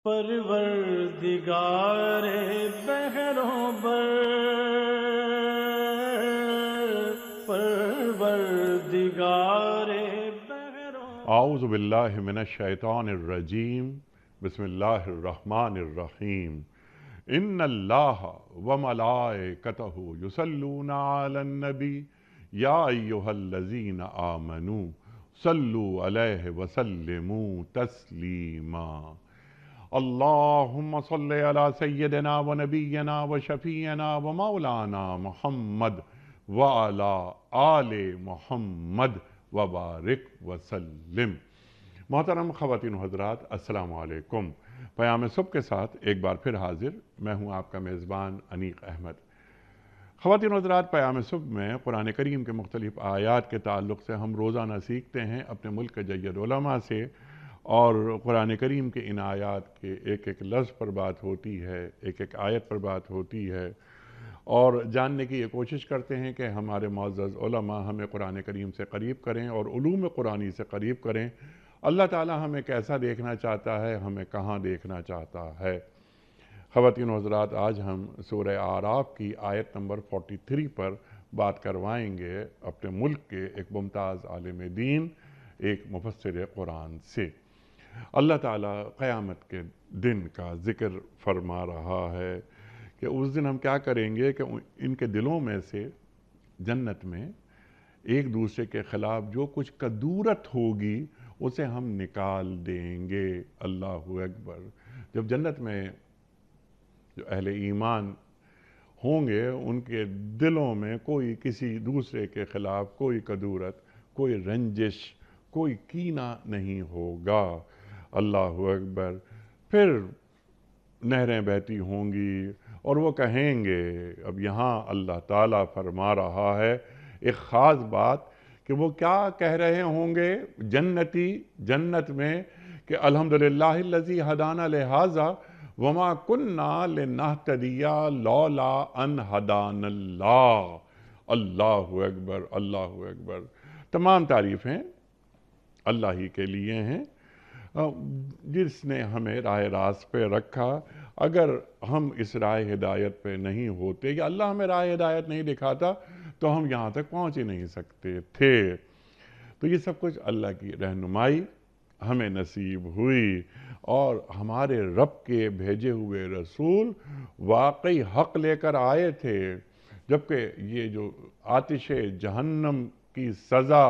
پروردگار بہروں بر، پروردگار بہروں اعوذ باللہ من الشیطان الرجیم بسم اللہ الرحمن الرحیم ان اللہ وملائکتہ یصلون علی النبی یا ایہا الذین آمنوا صلوا علیہ وسلموا تسلیما اللہم صل علی سیدنا ونبینا وشفیعنا ومولانا محمد وعلی آل محمد وبارک وسلم۔ محترم خواتین و حضرات، السلام علیکم۔ پیام صبح کے ساتھ ایک بار پھر حاضر میں ہوں آپ کا میزبان انیق احمد۔ خواتین و حضرات، پیام صبح میں قرآن کریم کے مختلف آیات کے تعلق سے ہم روزانہ سیکھتے ہیں اپنے ملک کے جید علماء سے، اور قرآن کریم کے ان آیات کے ایک ایک لفظ پر بات ہوتی ہے، ایک ایک آیت پر بات ہوتی ہے، اور جاننے کی یہ کوشش کرتے ہیں کہ ہمارے معزز علماء ہمیں قرآن کریم سے قریب کریں اور علوم قرآنی سے قریب کریں۔ اللہ تعالی ہمیں کیسا دیکھنا چاہتا ہے، ہمیں کہاں دیکھنا چاہتا ہے۔ خواتین و حضرات، آج ہم سورہ اعراف کی آیت نمبر 43 پر بات کروائیں گے اپنے ملک کے ایک ممتاز عالم دین، ایک مفسر قرآن سے۔ اللہ تعالیٰ قیامت کے دن کا ذکر فرما رہا ہے کہ اس دن ہم کیا کریں گے کہ ان کے دلوں میں سے جنت میں ایک دوسرے کے خلاف جو کچھ کدورت ہوگی اسے ہم نکال دیں گے۔ اللہ اکبر۔ جب جنت میں جو اہل ایمان ہوں گے ان کے دلوں میں کوئی کسی دوسرے کے خلاف کوئی کدورت، کوئی رنجش، کوئی کینہ نہیں ہوگا۔ اللہ اکبر۔ پھر نہریں بہتی ہوں گی اور وہ کہیں گے، اب یہاں اللہ تعالیٰ فرما رہا ہے ایک خاص بات کہ وہ کیا کہہ رہے ہوں گے جنتی جنت میں کہ الحمدللہ الذی ہدانا لہذا وما کننا لنہتدی لولا ان ہدانا اللہ۔ اللہ اکبر، اللہ اکبر۔ تمام تعریفیں اللہ ہی کے لیے ہیں جس نے ہمیں راہ راست پہ رکھا۔ اگر ہم اس راہ ہدایت پہ نہیں ہوتے یا اللہ ہمیں راہ ہدایت نہیں دکھاتا تو ہم یہاں تک پہنچ ہی نہیں سکتے تھے۔ تو یہ سب کچھ اللہ کی رہنمائی ہمیں نصیب ہوئی، اور ہمارے رب کے بھیجے ہوئے رسول واقعی حق لے کر آئے تھے، جبکہ یہ جو آتش جہنم کی سزا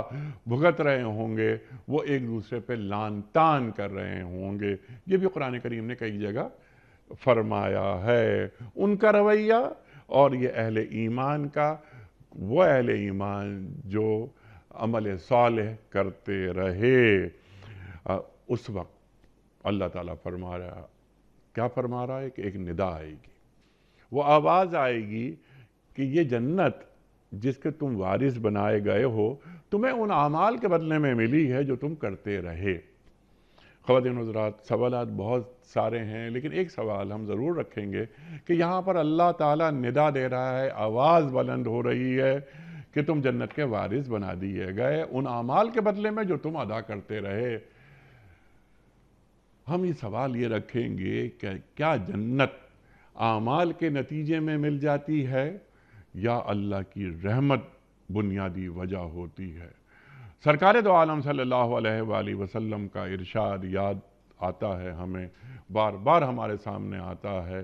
بھگت رہے ہوں گے وہ ایک دوسرے پہ لعن طعن کر رہے ہوں گے۔ یہ بھی قرآن کریم نے کئی جگہ فرمایا ہے۔ ان کا رویہ اور یہ اہل ایمان کا، وہ اہل ایمان جو عمل صالح کرتے رہے، اس وقت اللہ تعالیٰ فرما رہا ہے، کیا فرما رہا ہے کہ ایک ندا آئے گی، وہ آواز آئے گی کہ یہ جنت جس کے تم وارث بنائے گئے ہو تمہیں ان اعمال کے بدلے میں ملی ہے جو تم کرتے رہے۔ خواتین و حضرات، سوالات بہت سارے ہیں لیکن ایک سوال ہم ضرور رکھیں گے کہ یہاں پر اللہ تعالیٰ ندا دے رہا ہے، آواز بلند ہو رہی ہے کہ تم جنت کے وارث بنا دیے گئے ان اعمال کے بدلے میں جو تم ادا کرتے رہے۔ ہم یہ سوال یہ رکھیں گے کہ کیا جنت اعمال کے نتیجے میں مل جاتی ہے یا اللہ کی رحمت بنیادی وجہ ہوتی ہے؟ سرکار دو عالم صلی اللہ علیہ وآلہ وسلم کا ارشاد یاد آتا ہے، ہمیں بار بار ہمارے سامنے آتا ہے،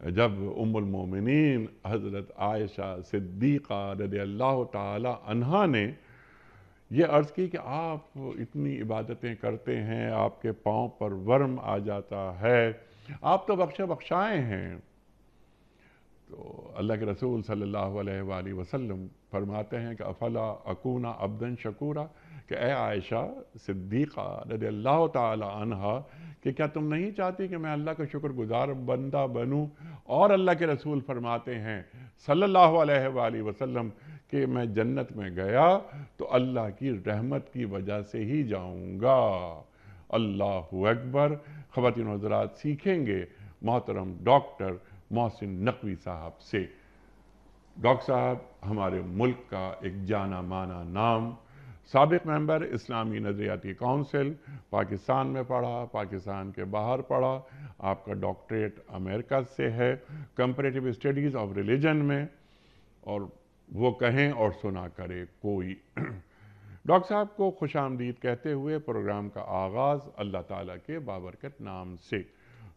جب ام المومنین حضرت عائشہ صدیقہ رضی اللہ تعالی عنہا نے یہ عرض کی کہ آپ اتنی عبادتیں کرتے ہیں، آپ کے پاؤں پر ورم آ جاتا ہے، آپ تو بخشے بخشائے ہیں۔ تو اللہ کے رسول صلی اللہ علیہ وآلہ وسلم فرماتے ہیں کہ افلا اکون عبدا شکورا، کہ اے عائشہ صدیقہ رضی اللہ تعالی عنہا کہ کیا تم نہیں چاہتی کہ میں اللہ کا شکر گزار بندہ بنوں؟ اور اللہ کے رسول فرماتے ہیں صلی اللہ علیہ وآلہ وسلم کہ میں جنت میں گیا تو اللہ کی رحمت کی وجہ سے ہی جاؤں گا۔ اللہ اکبر۔ خواتین و حضرات، سیکھیں گے محترم ڈاکٹر محسن نقوی صاحب سے۔ ڈاکٹر صاحب ہمارے ملک کا ایک جانا مانا نام، سابق ممبر اسلامی نظریاتی کونسل، پاکستان میں پڑھا، پاکستان کے باہر پڑھا، آپ کا ڈاکٹریٹ امریکہ سے ہے کمپریٹیو اسٹڈیز آف ریلیجن میں، اور وہ کہیں اور سنا کرے کوئی۔ ڈاکٹر صاحب کو خوش آمدید کہتے ہوئے پروگرام کا آغاز اللہ تعالیٰ کے بابرکت نام سے۔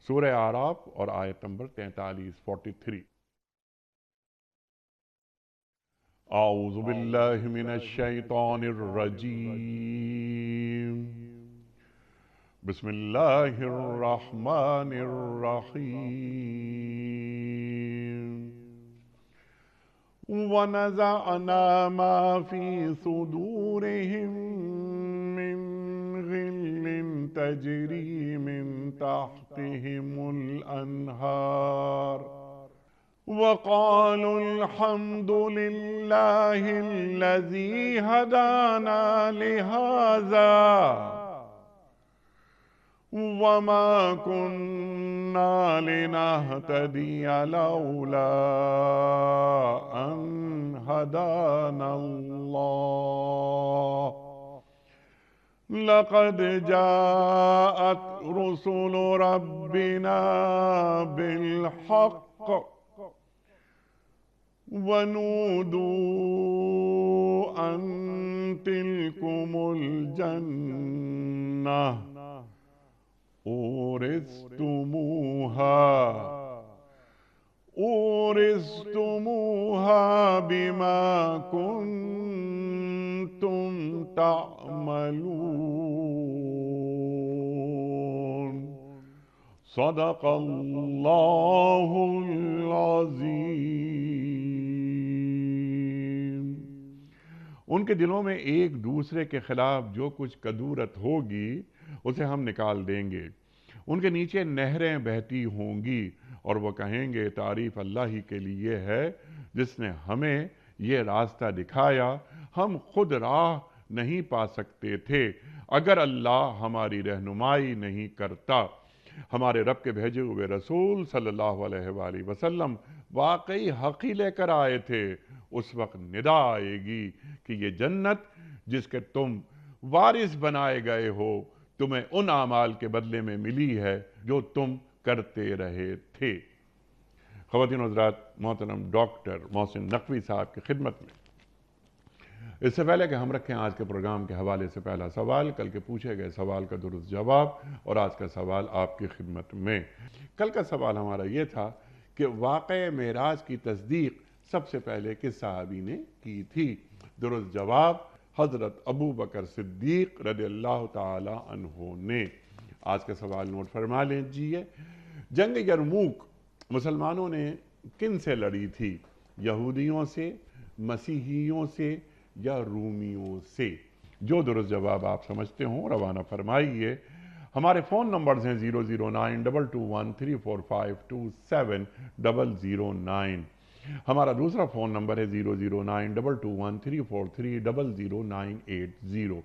سورہ اعراف اور آیت نمبر 43 اعوذ باللہ من الشیطان الرجیم، بسم اللہ الرحمن الرحیم، وَنَزَعْنَا مَا فِي صُدُورِهِم مِّن غِلٍّ تَجْرِي مِن تَحْتِهِمُ الْأَنْهَارُ وَقَالُوا الْحَمْدُ لِلَّهِ الَّذِي هَدَانَا لِهَذَا وَمَا كُنَّا لِنَهْتَدِيَ لَوْلَا أَنْ هَدَانَا اللَّهُ لَقَدْ جَاءَتْ رُسُلُ رَبِّنَا بِالْحَقِّ وَنُودُوا أَن تِلْكُمُ الْجَنَّةُ أُورِثْتُمُوهَا بِمَا كُنتُمْ تَعْمَلُونَ صدق اللہ العظیم۔ ان کے دلوں میں ایک دوسرے کے خلاف جو کچھ کدورت ہوگی اسے ہم نکال دیں گے، ان کے نیچے نہریں بہتی ہوں گی، اور وہ کہیں گے تعریف اللہ ہی کے لیے ہے جس نے ہمیں یہ راستہ دکھایا، ہم خود راہ نہیں پا سکتے تھے اگر اللہ ہماری رہنمائی نہیں کرتا۔ ہمارے رب کے بھیجے ہوئے رسول صلی اللہ علیہ وآلہ وسلم واقعی حق ہی لے کر آئے تھے۔ اس وقت ندا آئے گی کہ یہ جنت جس کے تم وارث بنائے گئے ہو تمہیں ان اعمال کے بدلے میں ملی ہے جو تم کرتے رہے تھے۔ خواتین و حضرات، محترم ڈاکٹر محسن نقوی صاحب کی خدمت میں اس سے پہلے کہ ہم رکھیں آج کے پروگرام کے حوالے سے پہلا سوال، کل کے پوچھے گئے سوال کا درست جواب اور آج کا سوال آپ کی خدمت میں۔ کل کا سوال ہمارا یہ تھا کہ واقعہ معراج کی تصدیق سب سے پہلے کس صحابی نے کی تھی؟ درست جواب حضرت ابو بکر صدیق رضی اللہ تعالی عنہ نے۔ آج کا سوال نوٹ فرما لیجیے۔ جنگ یرموک مسلمانوں نے کن سے لڑی تھی؟ یہودیوں سے، مسیحیوں سے یا رومیوں سے؟ جو درست جواب آپ سمجھتے ہوں روانہ فرمائیے۔ ہمارے فون نمبرز ہیں 00922134527 ہمارا دوسرا فون نمبر ہے 009221343000980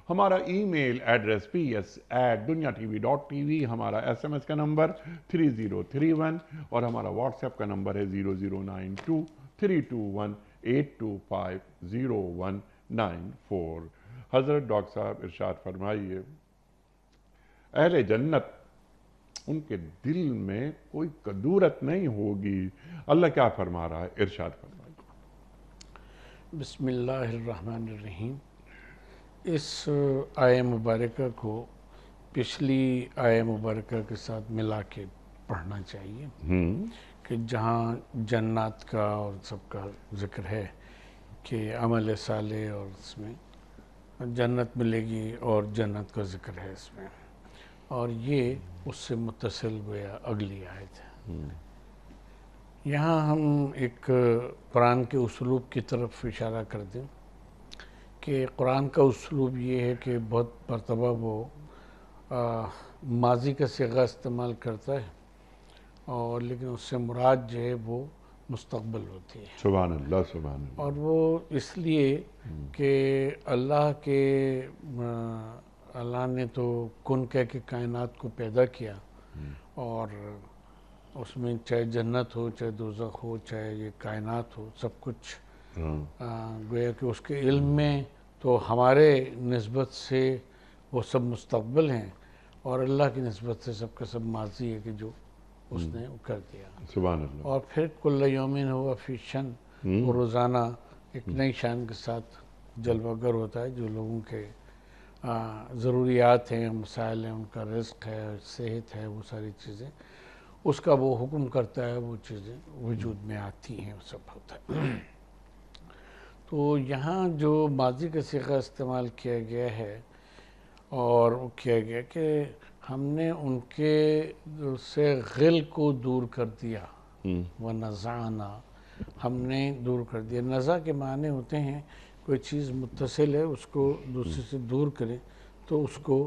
ہمارا ای میل ایڈریس ps@dunyatv.tv ہمارا SMS کا نمبر 3031 اور ہمارا واٹس ایپ کا نمبر ہے 0092321825019 حضرت ڈاکٹر صاحب ارشاد فرمائیے، اہل جنت ان کے دل میں کوئی کدورت نہیں ہوگی، اللہ کیا فرما رہا ہے؟ ارشاد فرمائیے۔ بسم اللہ الرحمن الرحیم۔ اس آیہ مبارکہ کو پچھلی آیہ مبارکہ کے ساتھ ملا کے پڑھنا چاہیے کہ جہاں جنات کا اور سب کا ذکر ہے کہ عمل صالح اور اس میں جنت ملے گی اور جنت کا ذکر ہے اس میں، اور یہ اس سے متصل گویا اگلی آیت ہے۔ یہاں ہم ایک قرآن کے اسلوب کی طرف اشارہ کر دیں کہ قرآن کا اسلوب یہ ہے کہ بہت مرتبہ وہ ماضی کا صیغہ استعمال کرتا ہے اور لیکن اس سے مراد جو ہے وہ مستقبل ہوتی ہے۔ سبحان اللہ، سبحان اللہ۔ اور وہ اس لیے کہ اللہ نے تو کن کہہ کے کائنات کو پیدا کیا، اور اس میں چاہے جنت ہو، چاہے دوزخ ہو، چاہے یہ کائنات ہو، سب کچھ گویا کہ اس کے علم میں تو ہمارے نسبت سے وہ سب مستقبل ہیں، اور اللہ کی نسبت سے سب کا سب ماضی ہے کہ جو اس نے کر دیا. سبحان اللہ. اور پھر کل یومن ہوا فی شن، وہ روزانہ ایک نئی شان کے ساتھ جلوہ گر ہوتا ہے. جو لوگوں کے ضروریات ہیں، مسائل ہیں، ان کا رزق ہے، صحت ہے، وہ ساری چیزیں اس کا وہ حکم کرتا ہے، وہ چیزیں وجود میں آتی ہیں، وہ سب ہوتا ہے. تو یہاں جو ماضی کا صیغہ استعمال کیا گیا ہے، اور وہ کیا گیا کہ ہم نے ان کے سے غل کو دور کر دیا. وَنَزَعْنَا، ہم نے دور کر دیا. نزع کے معنی ہوتے ہیں کوئی چیز متصل ہے، اس کو دوسرے سے دور کریں تو اس کو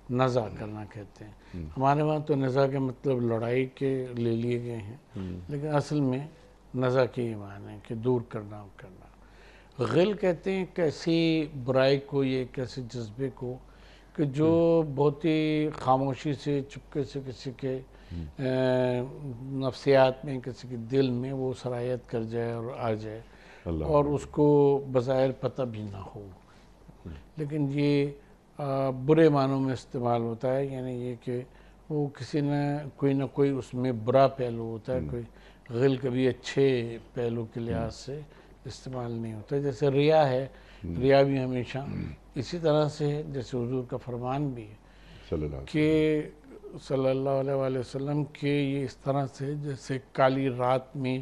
نزع کرنا کہتے ہیں. ہمارے وہاں تو نزع کے مطلب لڑائی کے لے لیے گئے ہیں، لیکن اصل میں نزع کے یہ معنی ہے کہ دور کرنا. غل کہتے ہیں ایک ایسی برائی کو، یہ ایک ایسے جذبے کو کہ جو بہت ہی خاموشی سے، چپکے سے کسی کے نفسیات میں، کسی کے دل میں وہ سرایت کر جائے اور آ جائے، اور اس کو بظاہر پتہ بھی نہ ہو. لیکن یہ برے معنوں میں استعمال ہوتا ہے، یعنی یہ کہ وہ کسی نہ کوئی اس میں برا پہلو ہوتا ہے. کوئی غل کبھی اچھے پہلو کے لحاظ سے استعمال نہیں ہوتا. جیسے ریا ہے، ریا بھی ہمیشہ اسی طرح سے ہے، جیسے حضور کا فرمان بھی ہے کہ صلی اللہ علیہ وآلہ وسلم کہ یہ اس طرح سے جیسے کالی رات میں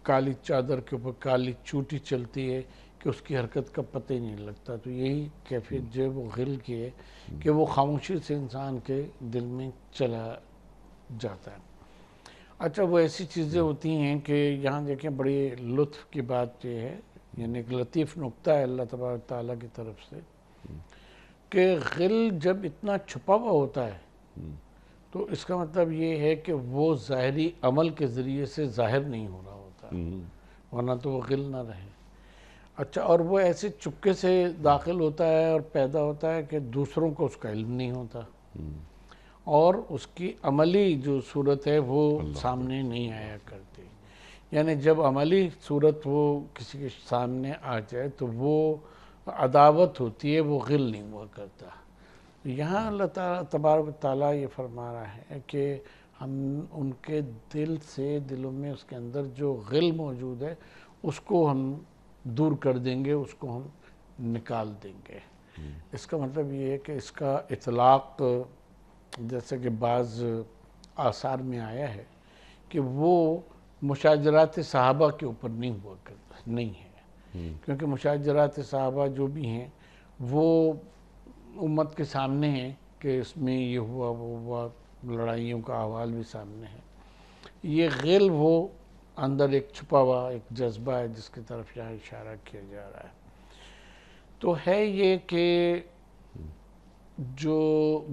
کالی چادر کے اوپر کالی چوٹی چلتی ہے کہ اس کی حرکت کا پتہ ہی نہیں لگتا. تو یہی کیفیت جو وہ غل کی ہے کہ وہ خاموشی سے انسان کے دل میں چلا جاتا ہے. اچھا، وہ ایسی چیزیں ہوتی ہیں کہ یہاں دیکھیں بڑی لطف کی بات یہ ہے، یعنی ایک لطیف نکتہ ہے اللہ تبارک تعالیٰ کی طرف سے کہ غل جب اتنا چھپا ہوا ہوتا ہے تو اس کا مطلب یہ ہے کہ وہ ظاہری عمل کے ذریعے سے ظاہر نہیں ہو رہا ہوتا، ورنہ تو وہ غل نہ رہے. اچھا، اور وہ ایسے چپکے سے داخل ہوتا ہے اور پیدا ہوتا ہے کہ دوسروں کو اس کا علم نہیں ہوتا، اور اس کی عملی جو صورت ہے وہ سامنے نہیں آیا کرتی. یعنی جب عملی صورت وہ کسی کے سامنے آ جائے تو وہ عداوت ہوتی ہے، وہ غل نہیں ہوا کرتا. یہاں اللہ تعالیٰ تبارک تعالیٰ یہ فرما رہا ہے کہ ہم ان کے دلوں میں اس کے اندر جو غل موجود ہے اس کو ہم دور کر دیں گے، اس کو ہم نکال دیں گے. اس کا مطلب یہ ہے کہ اس کا اطلاق جیسے کہ بعض آثار میں آیا ہے کہ وہ مشاجرات صحابہ کے اوپر نہیں ہوا کرتا، نہیں ہے، کیونکہ مشاجرات صحابہ جو بھی ہیں وہ امت کے سامنے ہیں کہ اس میں یہ ہوا وہ ہوا، لڑائیوں کا احوال بھی سامنے ہے. یہ غل وہ اندر ایک چھپا ہوا ایک جذبہ ہے جس کی طرف یہاں اشارہ کیا جا رہا ہے. تو ہے یہ کہ جو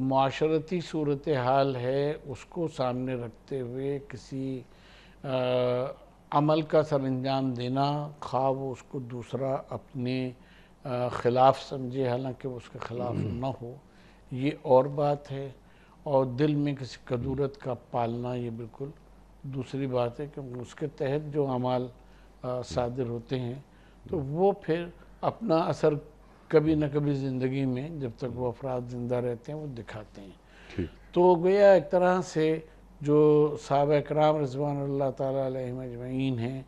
معاشرتی صورتحال ہے اس کو سامنے رکھتے ہوئے کسی عمل کا سر انجام دینا، خواہ وہ اس کو دوسرا اپنے خلاف سمجھے حالانکہ وہ اس کے خلاف نہ ہو، یہ اور بات ہے. اور دل میں کسی کدورت کا پالنا یہ بالکل دوسری بات ہے، کہ اس کے تحت جو اعمال صادر ہوتے ہیں تو وہ پھر اپنا اثر کبھی نہ کبھی زندگی میں جب تک وہ افراد زندہ رہتے ہیں وہ دکھاتے ہیں. تو گویا ایک طرح سے جو صحابہ اکرام رضوان اللہ تعالیٰ علیہم اجمعین ہیں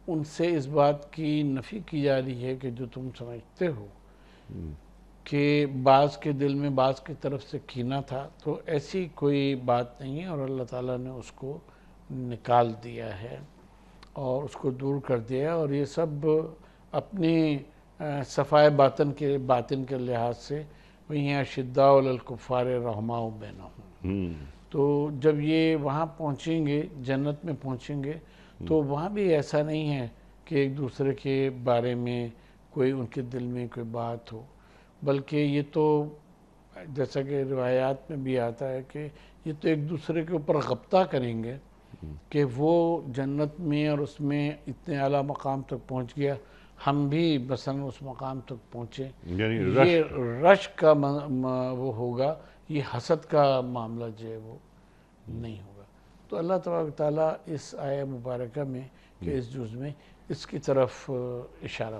ان سے اس بات کی نفی کی جا رہی ہے کہ جو تم سمجھتے ہو کہ بعض کے دل میں بعض کی طرف سے کینہ تھا، تو ایسی کوئی بات نہیں ہے، اور اللہ تعالیٰ نے اس کو نکال دیا ہے اور اس کو دور کر دیا ہے. اور یہ سب اپنی صفائے باطن کے لحاظ سے وہی اشداء علی الکفار رحماء بینہم. تو جب یہ وہاں پہنچیں گے، جنت میں پہنچیں گے، تو وہاں بھی ایسا نہیں ہے کہ ایک دوسرے کے بارے میں کوئی ان کے دل میں کوئی بات ہو، بلکہ یہ تو جیسا کہ روایات میں بھی آتا ہے کہ یہ تو ایک دوسرے کے اوپر غبطہ کریں گے کہ وہ جنت میں اور اس میں اتنے اعلیٰ مقام تک پہنچ گیا، ہم بھی مثلا اس مقام تک پہنچے. یعنی یہ رش کا وہ ہوگا، یہ حسد کا معاملہ جو ہے وہ نہیں ہوگا. تو اللہ تبارک تعالیٰ اس آیہ مبارکہ میں کہ اس جز میں اس کی طرف اشارہ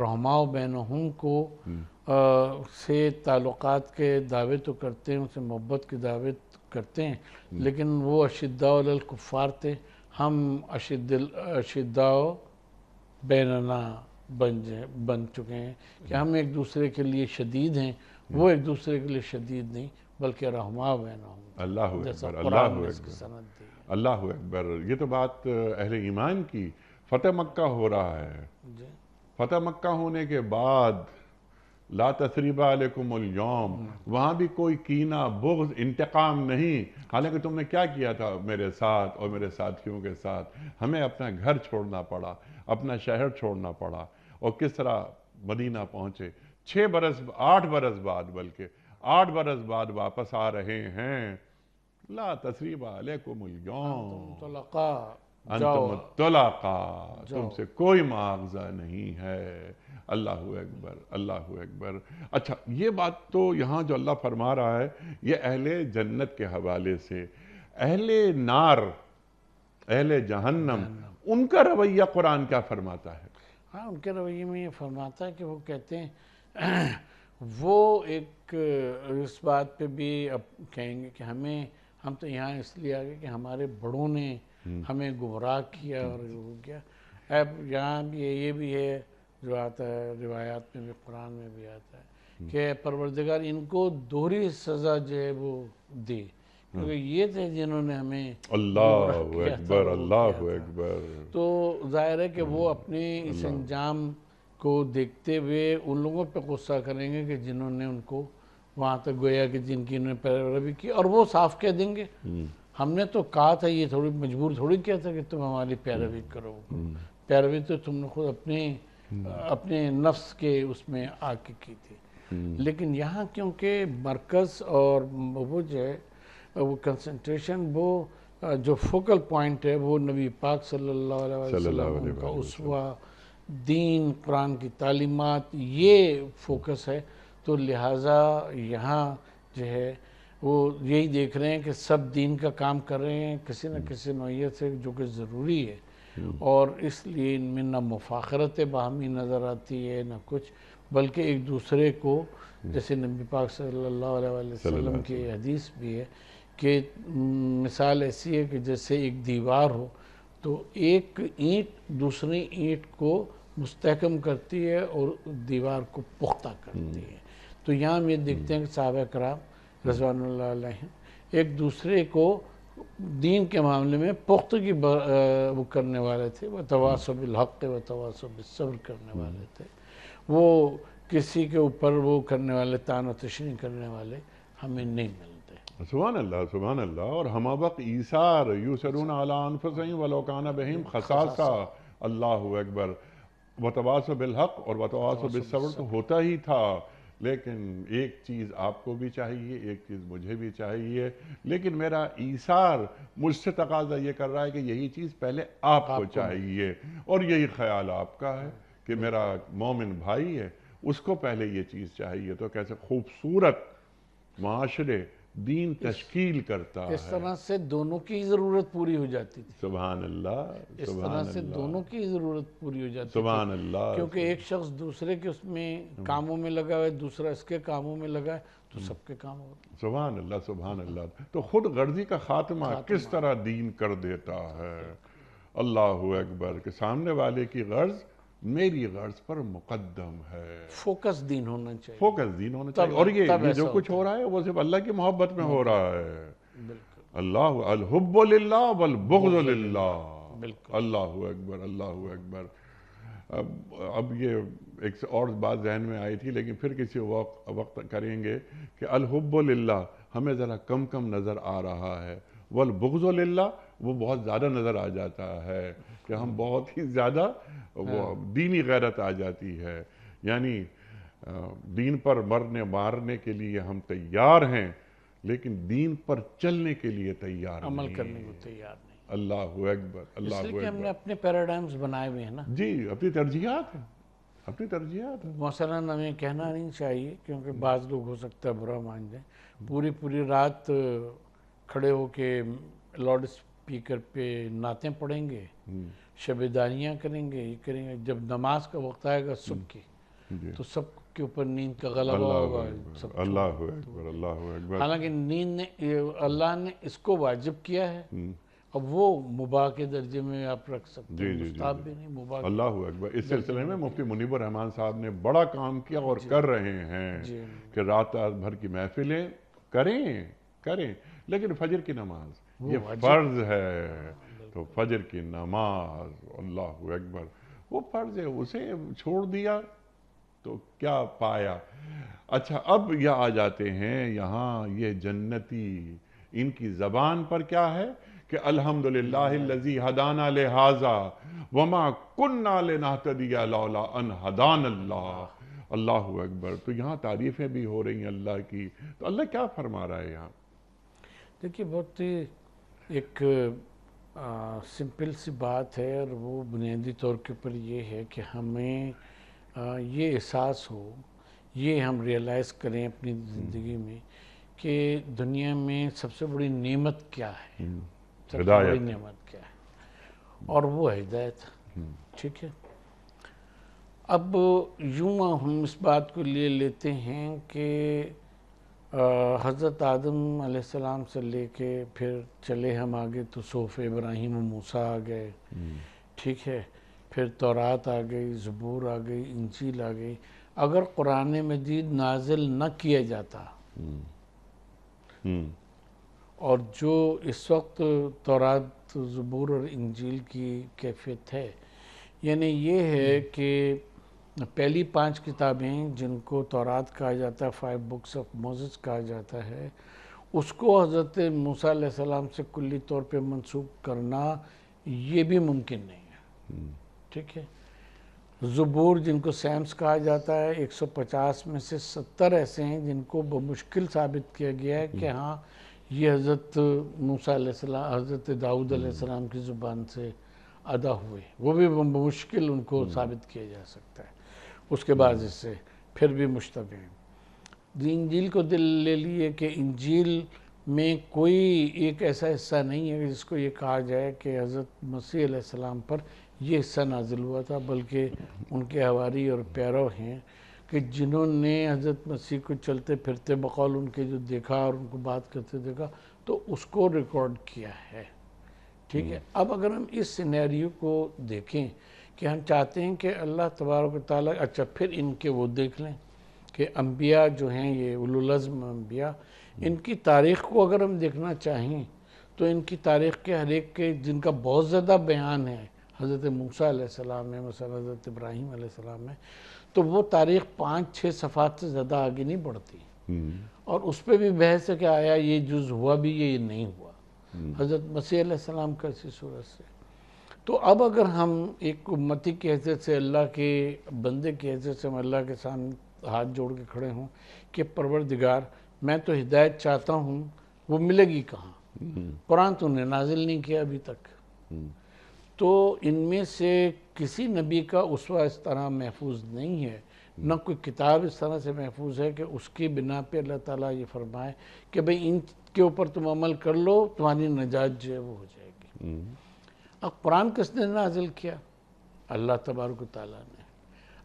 رحماء بینہم کو سے تعلقات کے دعوے تو کرتے ہیں، ان سے محبت کے دعوے کرتے ہیں، لیکن وہ اشداء علی الکفار تھے، ہم اشداء بیننا بن چکے ہیں کہ ہم ایک دوسرے کے لیے شدید ہیں، وہ ایک دوسرے کے لیے شدید نہیں بلکہ رحماء بینہم، اللہ جیسا اکبر، قرآن اللہ نے اس کی اکبر، سند دی ہے۔ اللہ اکبر۔ یہ تو بات اہل ایمان کی، فتح مکہ ہو رہا ہے، جی فتح مکہ ہونے کے بعد لا تثریب علیکم اليوم، وہاں بھی کوئی کینہ، بغض، انتقام نہیں۔ حالانکہ تم نے کیا کیا تھا میرے ساتھ اور میرے ساتھیوں کے ساتھ، ہمیں اپنا گھر چھوڑنا پڑا، اپنا شہر چھوڑنا پڑا، اور کس طرح مدینہ پہنچے، 8 برس بعد، بلکہ 8 برس بعد واپس آ رہے ہیں۔ لا تثریب علیکم اليوم طلقاء، انتم جاؤ الطلقاء، تم جاؤ۔ سے کوئی معاوضہ نہیں ہے۔ اللہ اکبر، اللہ اکبر۔ اچھا، یہ بات تو یہاں جو اللہ فرما رہا ہے یہ اہل جنت کے حوالے سے، اہل نار، اہل جہنم، ان کا رویہ قرآن کیا فرماتا ہے؟ ہاں، ان کے رویے میں یہ فرماتا ہے کہ وہ کہتے ہیں وہ ایک اس بات پہ بھی اب کہیں گے کہ ہم تو یہاں اس لیے آگے کہ ہمارے بڑوں نے ہمیں گمراہ کیا اور ہو گیا۔ اب یہاں بھی یہ بھی ہے جو آتا ہے روایات میں بھی، قرآن میں بھی آتا ہے کہ پروردگار ان کو دوہری سزا جو ہے وہ دے، کیونکہ یہ تھے جنہوں نے ہمیں گمراہ اللہ کیا تھا اکبر، اور وہ اللہ کیا تھا۔ اکبر۔ تو ظاہر ہے کہ وہ اپنے اس انجام کو دیکھتے ہوئے ان لوگوں پہ غصہ کریں گے کہ جنہوں نے ان کو وہاں تک گویا کہ جن کی انہوں نے پیروی کی، اور وہ صاف کہہ دیں گے ہم نے تو کہا تھا، یہ تھوڑی مجبور تھوڑی کیا تھا کہ تم ہماری پیروی کرو، پیروی تو تم نے خود اپنے نفس کے اس میں آ کے کی تھی۔ لیکن یہاں کیونکہ مرکز اور وہ جو ہے وہ کنسنٹریشن، وہ جو فوکل پوائنٹ ہے وہ نبی پاک صلی اللہ علیہ وسلم، ان کا اسوہ، دین، قرآن کی تعلیمات، یہ فوکس ہے، تو لہٰذا یہاں جو ہے وہ یہی دیکھ رہے ہیں کہ سب دین کا کام کر رہے ہیں کسی نہ کسی نوعیت سے، جو کہ ضروری ہے، اور اس لیے ان میں نہ مفاخرت باہمی نظر آتی ہے نہ کچھ، بلکہ ایک دوسرے کو، جیسے نبی پاک صلی اللہ علیہ وسلم کی حدیث بھی ہے کہ مثال ایسی ہے کہ جیسے ایک دیوار ہو تو ایک اینٹ دوسری اینٹ کو مستحکم کرتی ہے اور دیوار کو پختہ کرتی ہے۔ تو یہاں ہم یہ دیکھتے ہیں کہ صحابہ کرام رضوان اللہ علیہم ایک دوسرے کو دین کے معاملے میں پختگی وہ کرنے والے تھے، وتواصوا بالحق وتواصوا بالصبر کرنے والے تھے، وہ کسی کے اوپر وہ کرنے والے، طعن و تشنیع کرنے والے ہمیں نہیں ملتے۔ سبحان اللہ، سبحان اللہ۔ اور ہمہ وقت ایثار، یوسرون علی انفسہم ولو کان بہم خصاصہ، اللہ اکبر۔ وتواصوا بالحق اور وتواصوا بالصبر تو ہوتا ہی تھا، لیکن ایک چیز آپ کو بھی چاہیے، ایک چیز مجھے بھی چاہیے، لیکن میرا ایثار مجھ سے تقاضا یہ کر رہا ہے کہ یہی چیز پہلے آپ کو چاہیے، اور یہی خیال آپ کا ہے کہ میرا مومن بھائی ہے، اس کو پہلے یہ چیز چاہیے۔ تو کیسے خوبصورت معاشرے دین تشکیل کرتا ہے۔ اس طرح سے دونوں کی ضرورت پوری ہو جاتی تھی، سبحان اللہ، اس سبحان طرح سے اللہ، دونوں کی ضرورت پوری ہو جاتی سبحان تھی، اللہ، کیونکہ ایک شخص دوسرے کے اس میں کاموں میں لگا ہے، دوسرا اس کے کاموں میں لگا ہے، تو سب کے کام ہوتے۔ سبحان اللہ، سبحان اللہ۔ تو خود غرضی کا خاتمہ کس طرح دین کر دیتا ہے۔ اللہ اکبر، کہ سامنے والے کی غرض میری غرض پر مقدم ہے، فوکس دین ہونا چاہیے، فوکس دین ہونا چاہیے، اور یہ جو کچھ ہو رہا ہے وہ صرف اللہ کی محبت میں ہو رہا ہے۔ بالکل اللہ، الحب للہ والبغض للہ، بالکل۔ اللہ اکبر، اللہ اکبر۔ اب یہ ایک اور بات ذہن میں آئی تھی، لیکن پھر کسی وقت کریں گے کہ الحب للہ ہمیں ذرا کم کم نظر آ رہا ہے، والبغض للہ وہ بہت زیادہ نظر آ جاتا ہے، کہ ہم بہت ہی زیادہ دینی غیرت آ جاتی ہے، یعنی دین پر مرنے مارنے کے لیے ہم تیار ہیں، لیکن دین پر چلنے کے لیے تیار نہیں، عمل کرنے کو تیار نہیں، اللہ اکبر، اللہ اس لیے کہ ہم نے اکبر۔ اپنے پیراڈائمز بنائے ہوئے ہیں نا۔ جی، اپنی ترجیحات ہیں، اپنی ترجیحات ہیں۔ مثلاً ہمیں کہنا نہیں چاہیے، کیونکہ بعض لوگ ہو سکتا ہے برا مان جائیں، پوری رات کھڑے ہو کے لاؤڈ اسپیکر پہ نعتیں پڑھیں گے، شب داریاں کریں گے، یہ کریں گے. جب نماز کا وقت آئے گا صبح کی جی تو سب کے اوپر نیند کا غلبہ اللہ ہوگا. اکبر سب اللہ اکبر اللہ اکبر. حالانکہ نیند نے اللہ نے اس کو واجب کیا ہے. اب وہ مباح کے درجے میں آپ رکھ سکتے ہیں، جی جی مستحب بھی نہیں، مباح. اللہ اکبر. اس سلسلے میں مفتی منیب الرحمان صاحب نے بڑا کام کیا اور کر رہے ہیں جی کہ رات بھر کی محفلیں کریں لیکن فجر کی نماز یہ فرض ہے. تو فجر کی نماز اللہ اکبر وہ فرض ہے، اسے چھوڑ دیا تو کیا پایا. اچھا اب یہ آ جاتے ہیں یہاں یہ جنتی، ان کی زبان پر کیا ہے کہ الحمدللہ الذی ہدانا لہذا وما کننا لنہتدی لولا ان ہدانا اللہ. اللہ اکبر. تو یہاں تعریفیں بھی ہو رہی ہیں اللہ کی. تو اللہ کیا فرما رہا ہے یہاں؟ دیکھیے بہت ایک سمپل سی بات ہے، اور وہ بنیادی طور کے اوپر یہ ہے کہ ہمیں یہ احساس ہو، یہ ہم ریئلائز کریں اپنی زندگی میں کہ دنیا میں سب سے بڑی نعمت کیا ہے، سب سے بڑی نعمت کیا ہے، اور وہ ہے ہدایت. ٹھیک ہے. اب یوں ہم اس بات کو لیتے ہیں کہ حضرت آدم علیہ السلام سے لے کے پھر چلے ہم آگے تو صحف ابراہیم و موسیٰ آ گئے. ٹھیک ہے. پھر تورات آ گئی، زبور آ گئی، انجیل آ گئی. اگر قرآن مجید نازل نہ کیا جاتا اور جو اس وقت تورات، زبور اور انجیل کی کیفیت ہے، یعنی یہ ہے کہ پہلی 5 کتابیں جن کو تورات کہا جاتا ہے، 5 بکس آف موسیس کہا جاتا ہے، اس کو حضرت موسیٰ علیہ السلام سے کلی طور پہ منسوب کرنا یہ بھی ممکن نہیں ہے. ٹھیک ہے. زبور جن کو سیمس کہا جاتا ہے، 150 میں سے 70 ایسے ہیں جن کو بمشکل ثابت کیا گیا ہے کہ ہاں یہ حضرت موسیٰ علیہ السلام، حضرت داؤد علیہ السلام کی زبان سے ادا ہوئے. وہ بھی بمشکل ان کو ثابت کیا جا سکتا ہے. اس کے بعد اس سے پھر بھی مشتبہ ہیں. انجیل کو لے لیے کہ انجیل میں کوئی ایک ایسا حصہ نہیں ہے جس کو یہ کہا جائے کہ حضرت مسیح علیہ السلام پر یہ حصہ نازل ہوا تھا، بلکہ ان کے حواری اور پیرو ہیں کہ جنہوں نے حضرت مسیح کو چلتے پھرتے بقول ان کے جو دیکھا اور ان کو بات کرتے دیکھا تو اس کو ریکارڈ کیا ہے. ٹھیک ہے. اب اگر ہم اس سینیریو کو دیکھیں کہ ہم چاہتے ہیں کہ اللہ تبارک و تعالیٰ، اچھا پھر ان کے وہ دیکھ لیں کہ انبیاء جو ہیں یہ اولو العزم انبیاء، ان کی تاریخ کو اگر ہم دیکھنا چاہیں تو ان کی تاریخ کے ہر ایک کے جن کا بہت زیادہ بیان ہے حضرت موسیٰ علیہ السلام میں، مثلا حضرت ابراہیم علیہ السلام میں، تو وہ تاریخ 5-6 صفحات سے زیادہ آگے نہیں بڑھتی. اور اس پہ بھی بحث ہے کہ آیا یہ جز ہوا بھی یہ نہیں ہوا حضرت مسیح علیہ السلام کا اسی صورت سے. تو اب اگر ہم ایک امتی کی حیثیت سے، اللہ کے بندے کی حیثیت سے ہم اللہ کے سامنے ہاتھ جوڑ کے کھڑے ہوں کہ پروردگار میں تو ہدایت چاہتا ہوں، وہ ملے گی کہاں؟ قرآن تو نے نازل نہیں کیا ابھی تک. تو ان میں سے کسی نبی کا اسوہ اس طرح محفوظ نہیں ہے، نہ کوئی کتاب اس طرح سے محفوظ ہے کہ اس کی بنا پہ اللہ تعالیٰ یہ فرمائے کہ بھئی ان کے اوپر تم عمل کر لو، تمہاری نجات جو ہے وہ ہو جائے گی. اب قرآن کس نے نازل کیا؟ اللہ تبارک و تعالیٰ نے.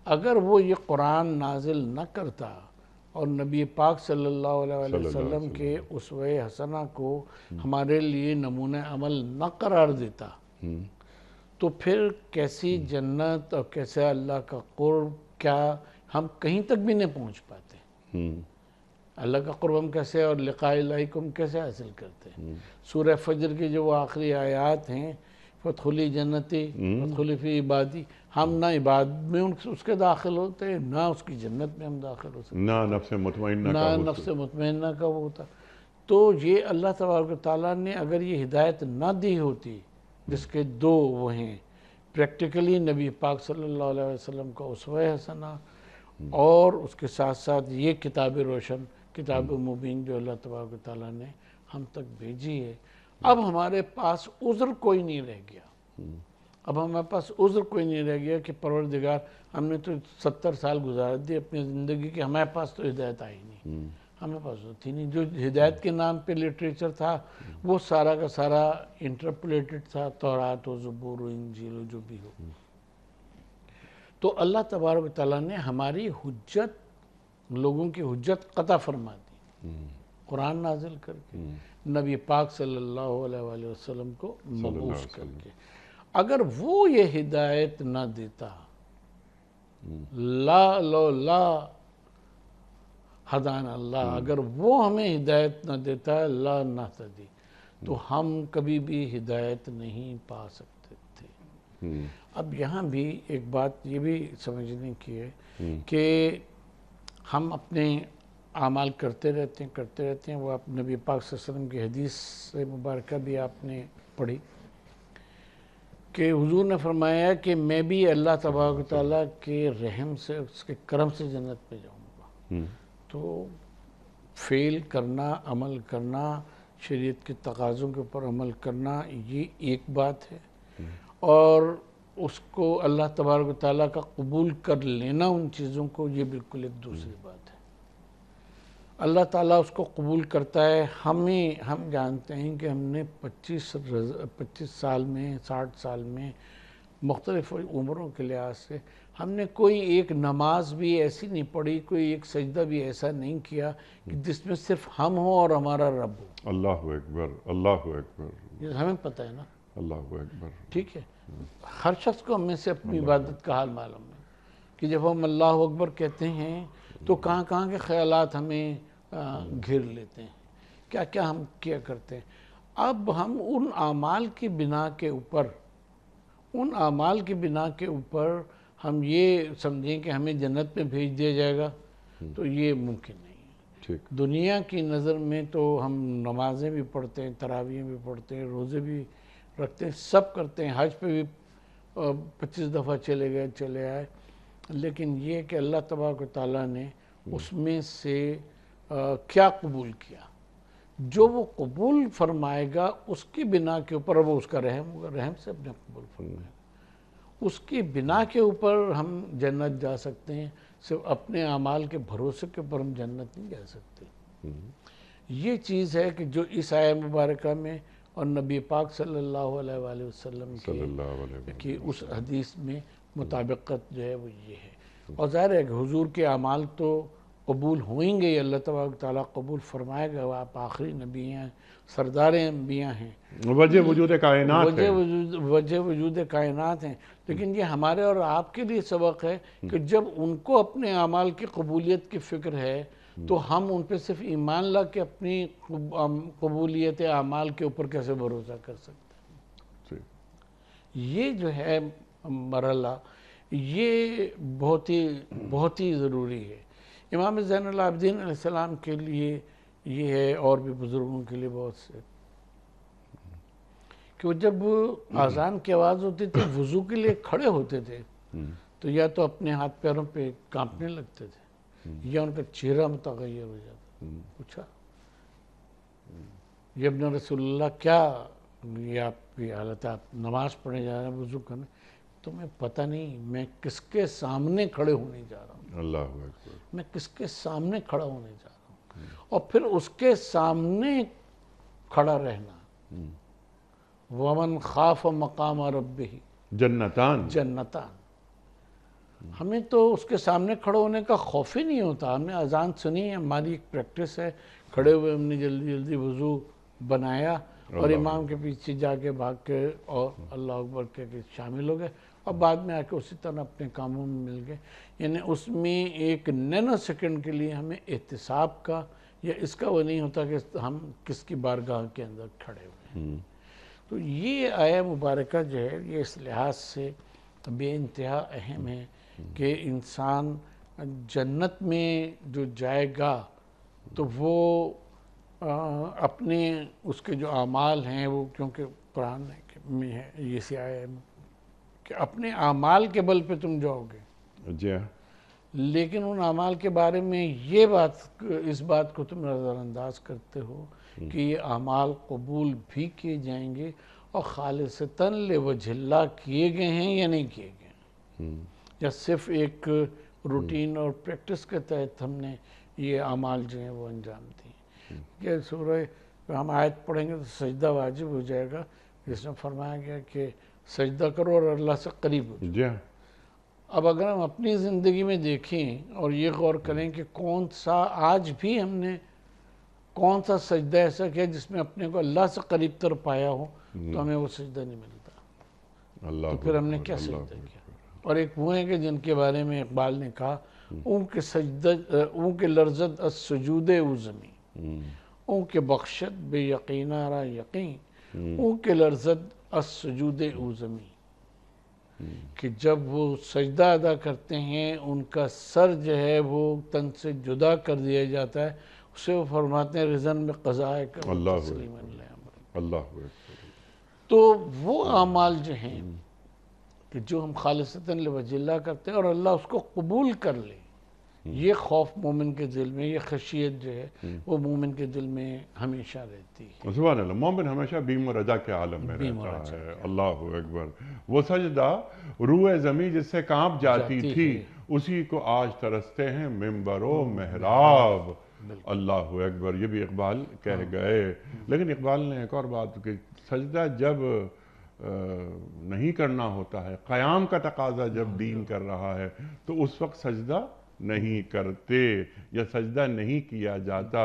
اگر وہ یہ قرآن نازل نہ کرتا اور نبی پاک صلی اللہ علیہ وسلم کے اسوہ حسنہ کو ہمارے لیے نمونہ عمل نہ قرار دیتا تو پھر کیسی جنت اور کیسا اللہ کا قرب، کیا ہم کہیں تک بھی نہیں پہنچ پاتے. اللہ کا قرب ہم کیسے اور لقاء الہی کو ہم کیسے حاصل کرتے ہیں؟ سورہ فجر کی جو آخری آیات ہیں، فادخلی جنتی فادخلی فی عبادی، ہم نہ عبادت میں اس کے داخل ہوتے ہیں، نہ اس کی جنت میں ہم داخل ہو سکتے ہیں، نہ نفس مطمئنہ نہ نفس مطمئنہ کا وہ ہوتا. تو یہ اللہ تبارک و تعالیٰ نے اگر یہ ہدایت نہ دی ہوتی، جس کے 2 وہ ہیں پریکٹیکلی نبی پاک صلی اللہ علیہ وسلم کا اسوہ حسنہ اور اس کے ساتھ ساتھ یہ کتاب روشن، کتاب مبین جو اللہ تبارک و تعالیٰ نے ہم تک بھیجی ہے، اب ہمارے پاس عذر کوئی نہیں رہ گیا. اب ہمارے پاس عذر کوئی نہیں رہ گیا کہ پروردگار ہم نے تو 70 سال گزار دی اپنی زندگی کی، ہمارے پاس تو ہدایت آئی نہیں، ہمیں پاس تھی نہیں. جو ہدایت کے نام پہ لٹریچر تھا وہ سارا کا سارا انٹرپولیٹڈ تھا، تورات و زبور و انجیل و جو بھی ہو. تو اللہ تبارک و تعالیٰ نے ہماری حجت، لوگوں کی حجت قطع فرما دی قرآن نازل کر کے، نبی پاک صلی اللہ علیہ وآلہ وسلم کو مبعوث کر کے. اگر وہ یہ ہدایت نہ دیتا، لا ہدان اللہ، اگر وہ ہمیں ہدایت نہ دیتا لا نہتدی، تو ہم کبھی بھی ہدایت نہیں پا سکتے تھے. اب یہاں بھی ایک بات یہ بھی سمجھنے کی ہے کہ ہم اپنے اعمال کرتے رہتے ہیں. وہ آپ نبی پاک صلی اللہ علیہ وسلم کی حدیث مبارکہ بھی آپ نے پڑھی کہ حضور نے فرمایا کہ میں بھی اللہ تبارک و تعالیٰ کے رحم سے، اس کے کرم سے جنت پہ جاؤں گا. تو فعل کرنا، عمل کرنا، شریعت کے تقاضوں کے اوپر عمل کرنا، یہ ایک بات ہے، اور اس کو اللہ تبارک و تعالیٰ کا قبول کر لینا ان چیزوں کو، یہ بالکل ایک دوسری بات ہے. اللہ تعالیٰ اس کو قبول کرتا ہے. ہم جانتے ہیں کہ ہم نے 25 سال میں، 60 سال میں، مختلف عمروں کے لحاظ سے ہم نے کوئی ایک نماز بھی ایسی نہیں پڑھی، کوئی ایک سجدہ بھی ایسا نہیں کیا کہ جس میں صرف ہم ہوں اور ہمارا رب ہو. اللہ اکبر، اللہ اکبر. یہ ہمیں پتہ ہے نا. اللہ اکبر. ٹھیک ہے، ہر شخص کو ہم میں سے اپنی عبادت کا حال معلوم ہے کہ جب ہم اللہ اکبر کہتے ہیں تو کہاں کہاں کے خیالات ہمیں گھیر لیتے ہیں، کیا کیا ہم کیا کرتے ہیں. اب ہم ان اعمال کی بنا کے اوپر ہم یہ سمجھیں کہ ہمیں جنت میں بھیج دیا جائے گا، تو یہ ممکن نہیں ہے. دنیا کی نظر میں تو ہم نمازیں بھی پڑھتے ہیں، تراویح بھی پڑھتے ہیں، روزے بھی رکھتے ہیں، سب کرتے ہیں، حج پہ بھی 25 دفعہ چلے آئے. لیکن یہ کہ اللہ تبارک و تعالیٰ نے اس میں سے کیا قبول کیا، جو وہ قبول فرمائے گا اس کی بنا کے اوپر، وہ اس کا رحم ہوگا، رحم سے اپنے قبول فرمائے گا، اس کی بنا کے اوپر ہم جنت جا سکتے ہیں. صرف اپنے اعمال کے بھروسے کے اوپر ہم جنت نہیں جا سکتے. یہ چیز ہے کہ جو اس آیہ مبارکہ میں اور نبی پاک صلی اللہ علیہ وآلہ وسلم کی اس حدیث میں مطابقت جو ہے وہ یہ ہے. اور ظاہر ہے کہ حضور کے اعمال تو قبول ہوئیں گے، اللہ تبارک تعالیٰ قبول فرمائے گا. آپ آخری نبی ہیں، سردار انبیاء ہیں، وجہ وجود کائنات ہے، وجہ وجود کائنات ہیں. لیکن یہ ہمارے اور آپ کے لیے سبق ہے کہ جب ان کو اپنے اعمال کی قبولیت کی فکر ہے تو ہم ان پہ صرف ایمان لا کے اپنی قبولیت اعمال کے اوپر کیسے بھروسہ کر سکتے ہیں. یہ جو ہے مرحلہ، یہ بہت ہی ضروری ہے. امام زین العابدین علیہ السلام کے لیے یہ ہے، اور بھی بزرگوں کے لیے بہت سے، کہ وہ جب اذان کی آواز ہوتی تھی وضو کے لیے کھڑے ہوتے تھے تو یا تو اپنے ہاتھ پیروں پہ کانپنے لگتے تھے یا ان کا چہرہ متغیر ہو جاتا. پوچھا یہ ابن رسول اللہ کیا یہ آپ کی حالت ہے، آپ نماز پڑھنے جا رہے ہیں، وضو کرنے، تمہیں پتہ نہیں میں کس کے سامنے کھڑے ہونے جا رہا ہوں. اللہ اکبر. میں کس کے سامنے کھڑا ہونے جا رہا ہوں، اور پھر اس کے سامنے کھڑا رہنا. وَمَنْ خَافَ مَقَامَ رَبِّهِ جنتان. ہمیں تو اس کے سامنے کھڑے ہونے کا خوف ہی نہیں ہوتا. ہم نے اذان سنی ہے، ہماری ایک پریکٹس ہے، کھڑے ہوئے ہم نے جلدی جلدی وضو بنایا اور امام کے پیچھے جا کے بھاگ کے اور اللہ اکبر کہہ کے شامل ہو گئے، اور بعد میں آ کے اسی طرح اپنے کاموں میں مل گئے. یعنی اس میں ایک نینو سیکنڈ کے لیے ہمیں احتساب کا یا اس کا وہ نہیں ہوتا کہ ہم کس کی بارگاہ کے اندر کھڑے ہوئے ہیں. تو یہ آیہ مبارکہ جو ہے یہ اس لحاظ سے بے انتہا اہم ہے کہ انسان جنت میں جو جائے گا تو وہ اپنے اس کے جو اعمال ہیں وہ، کیونکہ قرآن میں ہے یہ سی آیہ کہ اپنے اعمال کے بل پہ تم جاؤ گے. جی. لیکن ان اعمال کے بارے میں اس بات کو تم نظر انداز کرتے ہو کہ یہ اعمال قبول بھی کیے جائیں گے اور خالصتاً لوجہ اللہ کیے گئے ہیں یا نہیں کیے گئے ہیں، یا صرف ایک روٹین اور پریکٹس کے تحت ہم نے یہ اعمال جو ہیں وہ انجام دیں. کہ سورہ ہم آیت پڑھیں گے تو سجدہ واجب ہو جائے گا، جس میں فرمایا گیا کہ سجدہ کرو اور اللہ سے قریب ہو جاؤ. جی ہاں. اب اگر ہم اپنی زندگی میں دیکھیں اور یہ غور کریں کہ کون سا آج بھی ہم نے کون سا سجدہ ایسا کیا جس میں اپنے کو اللہ سے قریب تر پایا ہو، تو ہمیں وہ سجدہ نہیں ملتا. اللہ تو پھر ہم نے کیا سجدہ کیا؟ اور ایک وہ ہیں کہ جن کے بارے میں اقبال نے کہا اون کے سجدہ اون کے لرزد از سجود او زمین، اون کے بخشت بے یقینہ را یقین، اون کے لرزد از سجود او زمین. کہ جب وہ سجدہ ادا کرتے ہیں ان کا سر جو ہے وہ تن سے جدا کر دیا جاتا ہے، اسے وہ فرماتے ہیں رضن میں قضائے کا اللہ تسلیم اللہ اکبر. تو وہ اعمال جو ہیں کہ جو ہم خالصتاً لوجہ اللہ کرتے ہیں اور اللہ اس کو قبول کر لے، یہ خوف مومن کے دل میں، یہ خشیت جو ہے وہ مومن کے دل میں ہمیشہ رہتی ہے. سبحان اللہ. مومن ہمیشہ بیم و رجا کے عالم میں رہتا ہے. اللہ اکبر. وہ سجدہ روح زمین جس سے کانپ جاتی تھی اسی کو آج ترستے ہیں ممبر و محراب. اللہ اکبر. یہ بھی اقبال کہہ گئے. لیکن اقبال نے ایک اور بات کہ سجدہ جب نہیں کرنا ہوتا ہے، قیام کا تقاضا جب دین کر رہا ہے، تو اس وقت سجدہ نہیں کرتے یا سجدہ نہیں کیا جاتا.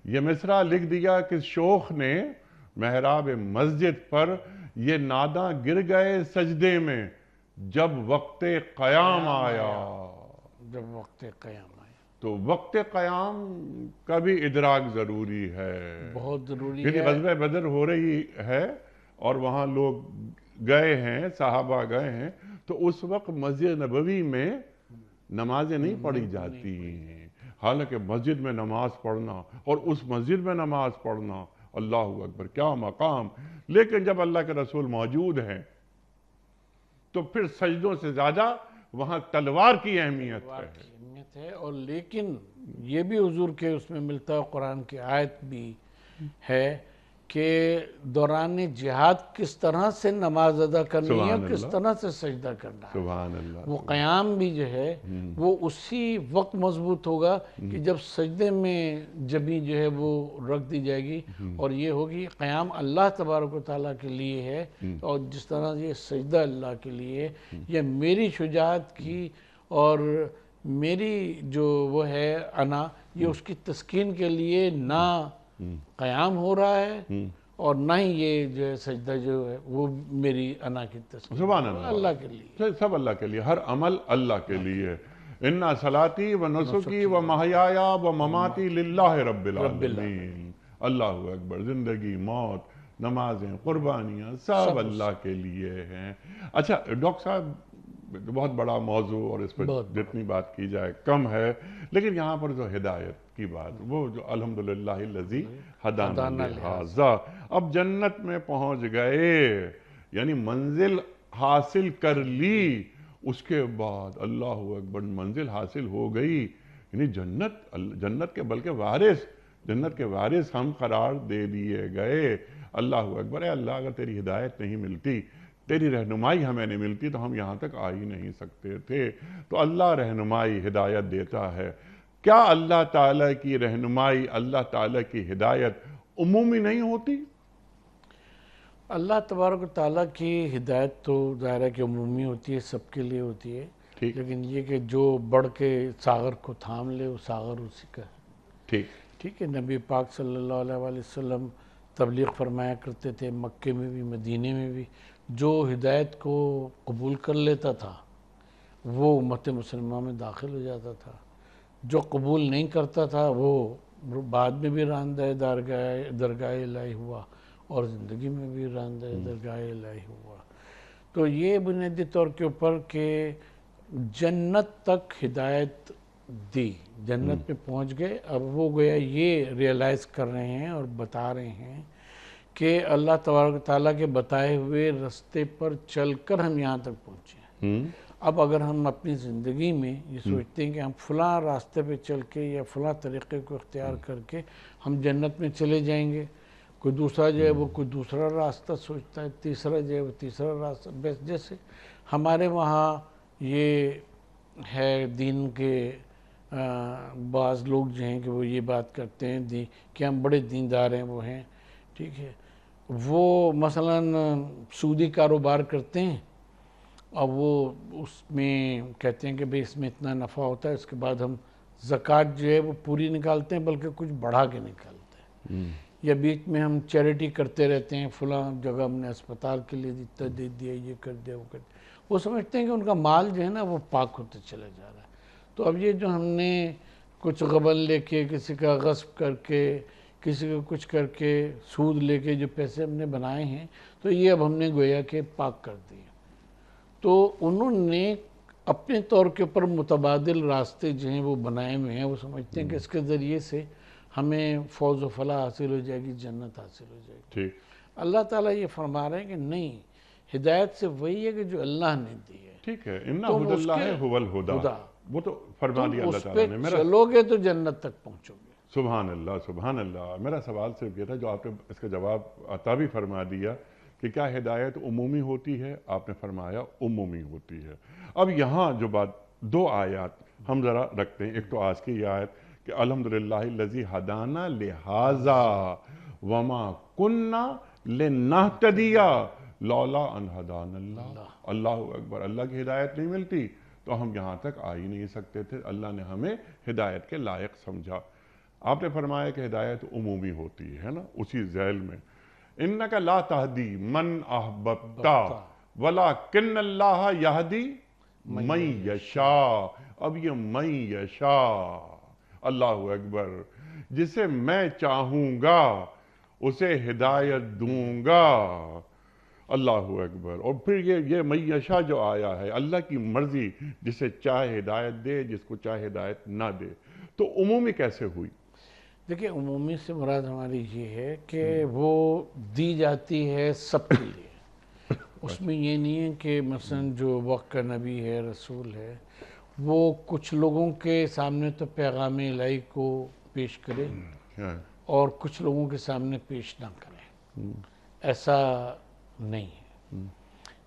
یہ مصرع لکھ دیا کہ شوخ نے محراب مسجد پر، یہ ناداں گر گئے سجدے میں جب وقت قیام آیا. جب وقت قیام آیا تو وقت قیام کا بھی ادراک ضروری ہے، بہت ضروری کیونکہ ہے. غزوہ بدر ہو رہی ہے اور وہاں لوگ گئے ہیں، صحابہ گئے ہیں، تو اس وقت مسجد نبوی میں نمازیں نہیں پڑھی جاتی ہیں. حالانکہ مسجد میں نماز پڑھنا اور اس مسجد میں نماز پڑھنا، اللہ اکبر، کیا مقام. لیکن جب اللہ کے رسول موجود ہیں تو پھر سجدوں سے زیادہ وہاں تلوار کی اہمیت ہے. اور لیکن یہ بھی حضور کے اس میں ملتا ہے، قرآن کی آیت بھی ہے کہ دوران جہاد کس طرح سے نماز ادا کرنی ہے اور کس طرح سے سجدہ کرنا ہے. سبحان اللہ. وہ قیام بھی جو ہے وہ اسی وقت مضبوط ہوگا کہ جب سجدے میں جبیں جو ہے وہ رکھ دی جائے گی، اور یہ ہوگی قیام اللہ تبارک و تعالیٰ کے لیے ہے، اور جس طرح یہ سجدہ اللہ کے لیے ہے. یہ میری شجاعت کی اور میری جو وہ ہے انا، یہ اس کی تسکین کے لیے نہ قیام ہو رہا ہے اور نہ ہی یہ جو ہے سجدہ جو ہے وہ میری انا کی تسکین. سبحان اللہ. اللہ کے لیے، سب اللہ کے لیے، ہر عمل اللہ کے لیے. اِنَّ صَلَاتِي وَنُسُكِي وَمَحْيَايَ وَمَمَاتِي لِلَّهِ رَبِّ الْعَالَمِينَ. اللہ اکبر. زندگی، موت، نمازیں، قربانیاں سب اللہ کے لیے ہیں. اچھا ڈاکٹر صاحب، بہت بڑا موضوع اور اس پر جتنی بات کی جائے کم ہے، لیکن یہاں پر جو ہدایت کی بات، وہ جو الحمدللہ الذی ہدانا لہذا، اب جنت میں پہنچ گئے، یعنی منزل حاصل کر لی. اس کے بعد اللہ اکبر، منزل حاصل ہو گئی، یعنی جنت کے بلکہ وارث، جنت کے وارث ہم قرار دے دیے گئے. اللہ اکبر. اے اللہ، اگر تیری ہدایت نہیں ملتی، تیری رہنمائی ہمیں نہیں ملتی تو ہم یہاں تک آ ہی نہیں سکتے تھے. تو اللہ رہنمائی، ہدایت دیتا ہے. کیا اللہ تعالیٰ کی رہنمائی، اللہ تعالیٰ کی ہدایت عمومی نہیں ہوتی؟ اللہ تبارک و تعالیٰ کی ہدایت تو ظاہر ہے کہ عمومی ہوتی ہے، سب کے لیے ہوتی ہے. لیکن یہ کہ جو بڑھ کے ساغر کو تھام لے، وہ ساغر اسی کا ہے. ٹھیک ہے. نبی پاک صلی اللہ علیہ وآلہ وسلم تبلیغ فرمایا کرتے تھے، مکے میں بھی مدینے میں بھی. جو ہدایت کو قبول کر لیتا تھا وہ امت مسلمہ میں داخل ہو جاتا تھا، جو قبول نہیں کرتا تھا وہ بعد میں بھی راندہ درگاہ الہی ہوا اور زندگی میں بھی راندہ درگاہ الہی ہوا. تو یہ بنیادی طور کے اوپر کہ جنت تک ہدایت دی، جنت میں پہنچ گئے. اب وہ گویا یہ ریئلائز کر رہے ہیں اور بتا رہے ہیں کہ اللہ تبارک تعالیٰ کے بتائے ہوئے رستے پر چل کر ہم یہاں تک پہنچے ہیں. اب اگر ہم اپنی زندگی میں یہ سوچتے ہیں کہ ہم فلاں راستے پہ چل کے یا فلاں طریقے کو اختیار کر کے ہم جنت میں چلے جائیں گے، کوئی دوسرا جو ہے وہ کوئی دوسرا راستہ سوچتا ہے، تیسرا جو ہے وہ تیسرا راستہ. بس جیسے ہمارے وہاں یہ ہے دین کے بعض لوگ جو ہیں کہ وہ یہ بات کرتے ہیں کہ ہم بڑے دیندار ہیں، وہ ہیں، ٹھیک ہے، وہ مثلاً سودی کاروبار کرتے ہیں اور وہ اس میں کہتے ہیں کہ بھئی اس میں اتنا نفع ہوتا ہے، اس کے بعد ہم زکوٰۃ جو ہے وہ پوری نکالتے ہیں بلکہ کچھ بڑھا کے نکالتے ہیں، یا بیچ میں ہم چیریٹی کرتے رہتے ہیں، فلاں جگہ ہم نے اسپتال کے لیے اتنا دے دیا، یہ کر دیا، وہ کر دیا، وہ سمجھتے ہیں کہ ان کا مال جو ہے نا وہ پاک ہوتے چلا جا رہا ہے۔ تو اب یہ جو ہم نے کچھ غبن لے کے، کسی کا غصب کر کے، کسی کا کچھ کر کے، سود لے کے جو پیسے ہم نے بنائے ہیں، تو یہ اب ہم نے گویا کہ پاک کر دیے۔ تو انہوں نے اپنے طور کے اوپر متبادل راستے جو ہیں وہ بنائے ہوئے ہیں، وہ سمجھتے ہیں کہ اس کے ذریعے سے ہمیں فوز و فلاح حاصل ہو جائے گی، جنت حاصل ہو جائے گی۔ ٹھیک، اللہ تعالیٰ یہ فرما رہے ہیں کہ نہیں، ہدایت سے وہی ہے کہ جو اللہ نے دی ہے، ٹھیک ہے، اِنَّ تم هُدَى اس کے اللَّهِ هُوَ الْهُدَى، ہدا، وہ تو فرما تم دیا اللہ اس پہ تعالیٰ نے۔ میرا چلو گے تو جنت تک پہنچو گے۔ سبحان اللہ، سبحان اللہ۔ میرا سوال صرف یہ تھا، جو آپ نے اس کا جواب عطا بھی فرما دیا کہ کیا ہدایت عمومی ہوتی ہے؟ آپ نے فرمایا عمومی ہوتی ہے۔ اب یہاں جو بات، دو آیات ہم ذرا رکھتے ہیں۔ ایک تو آج کی یہ آیت کہ الحمدللہ الذی ہدانا لہذا وما کننا لنہتدی لولا ان ہدانا اللہ۔ اللہ اکبر، اللہ کی ہدایت نہیں ملتی تو ہم یہاں تک آ ہی نہیں سکتے تھے، اللہ نے ہمیں ہدایت کے لائق سمجھا۔ آپ نے فرمایا کہ ہدایت عمومی ہوتی ہے نا، اسی ذیل میں انک لا تہدی من احببت ولکن اللہ یہدی من یشاء۔ اب یہ من یشاء، اللہ اکبر، جسے میں چاہوں گا اسے ہدایت دوں گا، اللہ اکبر۔ اور پھر یہ من یشاء جو آیا ہے، اللہ کی مرضی، جسے چاہے ہدایت دے، جس کو چاہے ہدایت نہ دے۔ تو عمومی کیسے ہوئی؟ دیکھیں، عمومی سے مراد ہماری یہ ہے کہ وہ دی جاتی ہے سب کے لیے، اس میں یہ نہیں ہے کہ مثلا جو وقت کا نبی ہے، رسول ہے، وہ کچھ لوگوں کے سامنے تو پیغام الہی کو پیش کرے اور کچھ لوگوں کے سامنے پیش نہ کرے، ایسا نہیں ہے،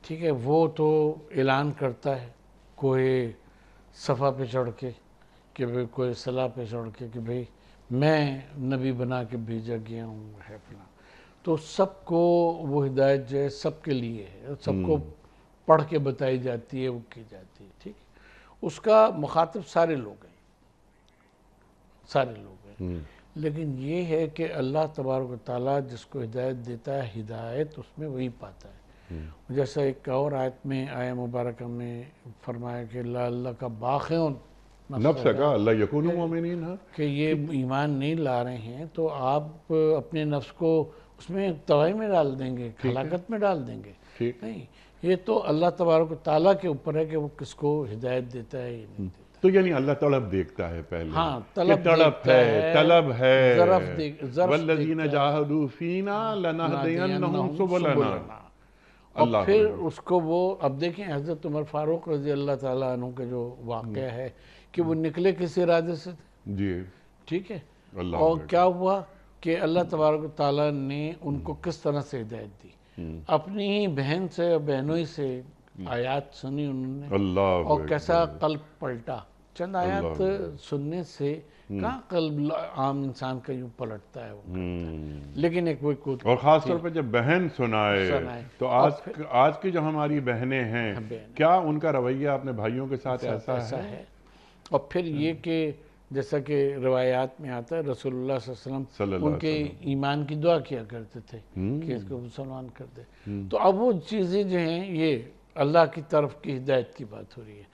ٹھیک ہے۔ وہ تو اعلان کرتا ہے کوئی صفحہ پہ چڑھ کے، کہ بھئی کوئی صلاح پہ چڑھ کے کہ بھئی میں نبی بنا کے بھیجا گیا ہوں، ہے فلاں، تو سب کو وہ ہدایت جو ہے سب کے لیے ہے، سب کو پڑھ کے بتائی جاتی ہے، وہ کی جاتی ہے، ٹھیک ہے۔ اس کا مخاطب سارے لوگ ہیں، سارے لوگ ہیں، لیکن یہ ہے کہ اللہ تبارک و تعالیٰ جس کو ہدایت دیتا ہے، ہدایت اس میں وہی پاتا ہے۔ جیسا ایک اور آیت میں، آیہ مبارکہ میں فرمایا کہ اللہ کا باخعون نفس کا اللہ یکون مومنین، کہ یہ ایمان نہیں لا رہے ہیں تو آپ اپنے نفس کو اس میں تباہی میں ڈال دیں گے، ہلاکت میں ڈال دیں گے، نہیں، یہ تو اللہ تبارک و تعالیٰ کے اوپر ہے کہ وہ کس کو ہدایت دیتا ہے یا نہیں دیتا۔ تو یعنی اللہ طلب دیکھتا ہے پہلے، ہاں، طلب ہے، طلب ہے، والذین جاہدوا فینا لنہدینہم سبلنا، اور پھر اس کو وہ، اب دیکھیں حضرت عمر فاروق رضی اللہ تعالیٰ عنہ کا جو واقعہ ہے کہ وہ نکلے کس ارادے سے تھے، جی، ٹھیک ہے، اور کیا ہوا کہ اللہ تبارک و تعالیٰ نے ان کو کس طرح سے ہدایت دی، اپنی ہی بہن سے اور بہنوں ہی سے آیات سنی انہوں نے، اللہ اور کیسا قلب پلٹا۔ چند آیات سننے سے کہاں قلب عام انسان کا یوں پلٹتا ہے وہ، لیکن ایک وہ کوئی، اور خاص طور پہ جب بہن سنائے تو آج کی جو ہماری بہنیں ہیں، کیا ان کا رویہ اپنے بھائیوں کے ساتھ ایسا ہے؟ اور پھر یہ کہ جیسا کہ روایات میں آتا ہے رسول اللہ صلی اللہ علیہ وسلم ان کے ایمان کی دعا کیا کرتے تھے کہ اس کو مسلمان کر دے۔ تو اب وہ چیزیں جو ہیں یہ اللہ کی طرف کی ہدایت کی بات ہو رہی ہے،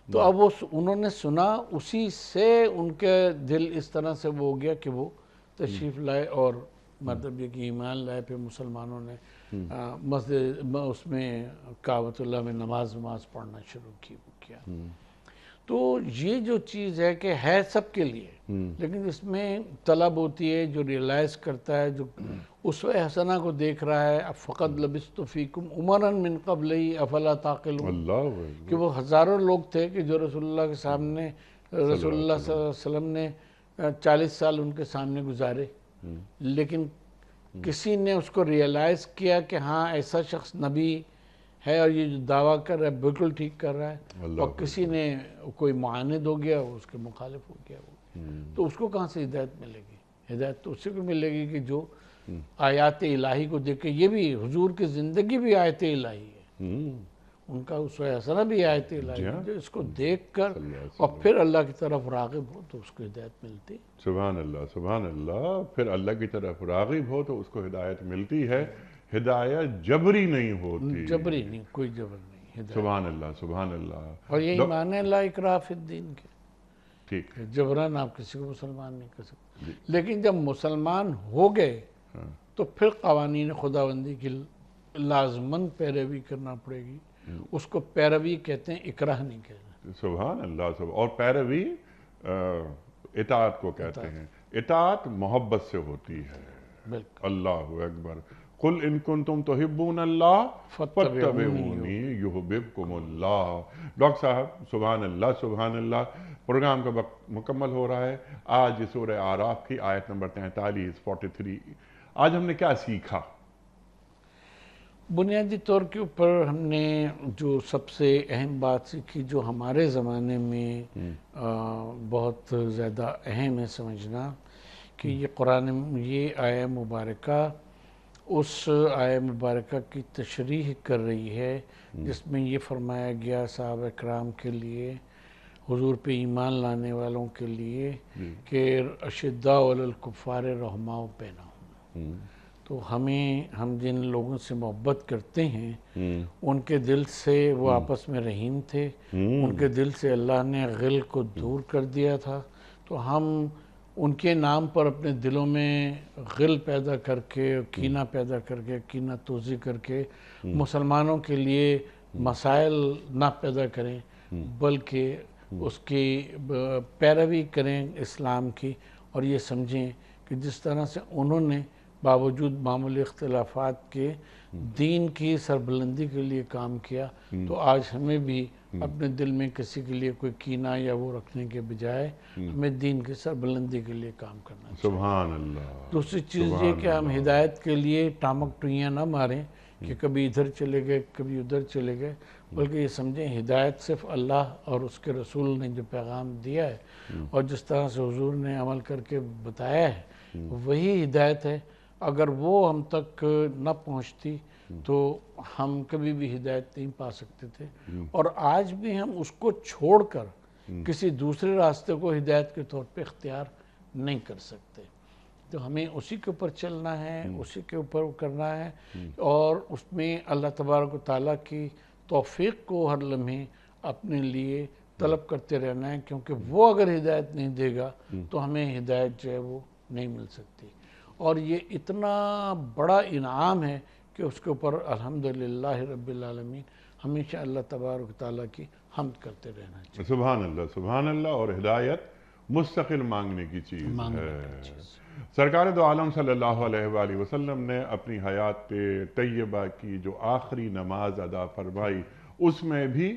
تو اب وہ انہوں نے سنا، اسی سے ان کے دل اس طرح سے وہ ہو گیا کہ وہ تشریف لائے، اور مطلب یہ کہ ایمان لائے، پھر مسلمانوں نے مسجد اس میں کعبۃ اللہ میں نماز پڑھنا شروع کیا۔ تو یہ جو چیز ہے کہ ہے سب کے لیے، لیکن اس میں طلب ہوتی ہے، جو ریئلائز کرتا ہے، جو اسوہ حسنہ کو دیکھ رہا ہے، فقط لبثت فیکم امرا من قبلی افلا تعقلون، کہ وہ ہزاروں لوگ تھے کہ جو رسول اللہ کے سامنے، رسول اللہ صلی اللہ علیہ وسلم نے 40 سال ان کے سامنے گزارے، لیکن کسی نے اس کو ریئلائز کیا کہ ہاں ایسا شخص نبی ہے اور یہ جو دعویٰ کر رہا ہے بالکل ٹھیک کر رہا ہے، اللہ اور کسی نے کوئی معاند ہو گیا اس کے مخالف ہو گیا وہ، تو اس کو کہاں سے ہدایت ملے گی؟ ہدایت تو اسی کو ملے گی کہ جو آیات الہی کو دیکھ کے، یہ بھی حضور کی زندگی بھی آیت الہی ہے، ان کا اسوہ حسنہ بھی آیت الہی ہے، جو اس کو دیکھ کر اور پھر اللہ کی طرف راغب ہو تو اس کو ہدایت ملتی۔ سبحان اللہ، سبحان اللہ، پھر اللہ کی طرف راغب ہو تو اس کو ہدایت ملتی ہے۔ ہدایت جبری نہیں ہوتی، جبری نہیں، کوئی جبر نہیں ہدایت، سبحان اللہ، سبحان اللہ۔ اور یہی معنی ہے لا اکراہ فی الدین کے، ٹھیک، کہ جبراً آپ کسی کو مسلمان نہیں کر سکتے، لیکن جب مسلمان ہو گئے تو پھر قوانین خداوندی کی لازماً پیروی کرنا پڑے گی، اس کو پیروی کہتے ہیں، اکراہ نہیں کہتے۔ سبحان اللہ، اور پیروی اطاعت کو کہتے ہیں۔ اطاعت محبت سے ہوتی ہے۔ بالکل، اللہ اکبر، قل ان کنتم تحبون اللہ فاتبعونی یحببکم اللہ۔ ڈاکٹر صاحب سبحان اللہ، سبحان اللہ، پروگرام کا وقت مکمل ہو رہا ہے۔ آج سورہ اعراف کی آیت نمبر 43 آج ہم نے کیا سیکھا؟ بنیادی طور کے اوپر ہم نے جو سب سے اہم بات سیکھی، جو ہمارے زمانے میں بہت زیادہ اہم ہے سمجھنا، کہ یہ قرآن، یہ آیہ مبارکہ اس آیہ مبارکہ کی تشریح کر رہی ہے جس میں یہ فرمایا گیا صحابہ کرام کے لیے، حضور پہ ایمان لانے والوں کے لیے، کہ اشداء علی الکفار رحماء بینہم۔ تو ہم جن لوگوں سے محبت کرتے ہیں ان کے دل سے وہ آپس میں رحیم تھے، ان کے دل سے اللہ نے غل کو دور کر دیا تھا، تو ہم ان کے نام پر اپنے دلوں میں غل پیدا کر کے، کینہ پیدا کر کے، کینہ توزی کر کے مسلمانوں کے لیے مسائل نہ پیدا کریں، بلکہ اس کی پیروی کریں اسلام کی، اور یہ سمجھیں کہ جس طرح سے انہوں نے باوجود معمولی اختلافات کے دین کی سربلندی کے لیے کام کیا، تو آج ہمیں بھی اپنے دل میں کسی کے لیے کوئی کینہ یا وہ رکھنے کے بجائے ہمیں دین کی سربلندی کے لیے کام کرنا چاہیے۔ سبحان اللہ۔ دوسری چیز یہ کہ ہم ہدایت کے لیے ٹامک ٹوئیاں نہ ماریں کہ کبھی ادھر چلے گئے کبھی ادھر چلے گئے، بلکہ یہ سمجھیں ہدایت صرف اللہ اور اس کے رسول نے جو پیغام دیا ہے اور جس طرح سے حضور نے عمل کر کے بتایا ہے وہی ہدایت ہے۔ اگر وہ ہم تک نہ پہنچتی تو ہم کبھی بھی ہدایت نہیں پا سکتے تھے، اور آج بھی ہم اس کو چھوڑ کر کسی دوسرے راستے کو ہدایت کے طور پہ اختیار نہیں کر سکتے۔ تو ہمیں اسی کے اوپر چلنا ہے، اسی کے اوپر کرنا ہے، اور اس میں اللہ تبارک و تعالیٰ کی توفیق کو ہر لمحے اپنے لیے طلب کرتے رہنا ہے، کیونکہ وہ اگر ہدایت نہیں دے گا تو ہمیں ہدایت جو ہے وہ نہیں مل سکتی۔ اور یہ اتنا بڑا انعام ہے کہ اس کے اوپر الحمدللہ رب العالمین ہمیشہ اللہ تبارک و تعالیٰ کی حمد کرتے رہنا چاہیے۔ سبحان اللہ، سبحان اللہ، اور ہدایت مستقل مانگنے کی چیز ہے۔ سرکار دو عالم صلی اللہ علیہ وآلہ وسلم نے اپنی حیات طیبہ کی جو آخری نماز ادا فرمائی اس میں بھی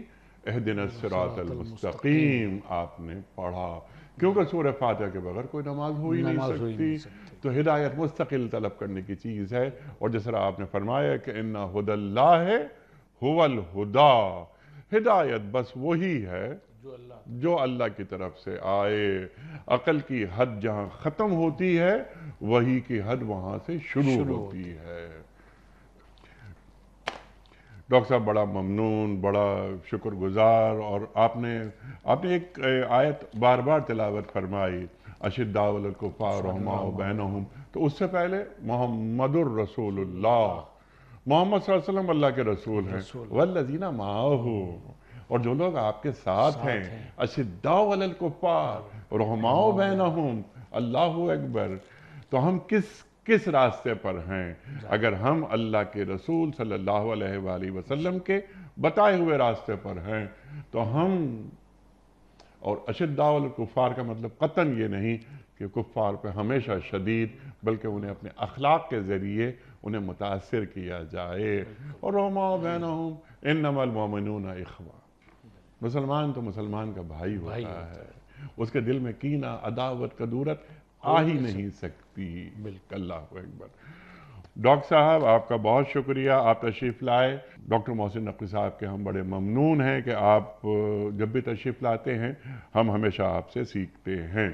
اہدنا الصراط المستقیم آپ نے پڑھا، کیونکہ سورہ فاتحہ کے بغیر کوئی نماز ہو ہی نہیں سکتی۔ تو ہدایت مستقل طلب کرنے کی چیز ہے، اور جس طرح آپ نے فرمایا کہ ان ھدی اللہ ھو الھدی، ہدایت بس وہی ہے جو اللہ کی طرف سے آئے۔ عقل کی حد جہاں ختم ہوتی ہے وہی کی حد وہاں سے شروع ہوتی ہے۔ ڈاکٹر صاحب بڑا ممنون، بڑا شکر گزار، اور آپ نے ایک آیت بار بار تلاوت فرمائی، اشداء علی الکفار رحماء بینہم، تو اس سے پہلے محمد الرسول اللہ، محمد صلی اللہ علیہ وسلم اللہ کے رسول ہیں، والذین معہ، اور جو لوگ آپ کے ساتھ ہیں، اشداء علی الکفار رحماء بینہم، اللہ اکبر۔ تو ہم کس راستے پر ہیں؟ اگر ہم اللہ کے رسول صلی اللہ علیہ وآلہ وسلم کے بتائے ہوئے راستے پر ہیں تو ہم، اور اشداء علی الکفار کا مطلب قطعاً یہ نہیں کہ کفار پہ ہمیشہ شدید، بلکہ انہیں اپنے اخلاق کے ذریعے انہیں متاثر کیا جائے۔ اور رحماء بینہم انما المؤمنون اخوہ، مسلمان تو مسلمان کا بھائی ہوتا ہے، اس کے دل میں کینہ، عداوت، کدورت آ ہی نہیں سکتی۔ اللہ اکبر۔ ڈاکٹر صاحب آپ کا بہت شکریہ، آپ تشریف لائے۔ ڈاکٹر محسن نقوی صاحب کے ہم بڑے ممنون ہیں کہ آپ جب بھی تشریف لاتے ہیں ہم ہمیشہ آپ سے سیکھتے ہیں۔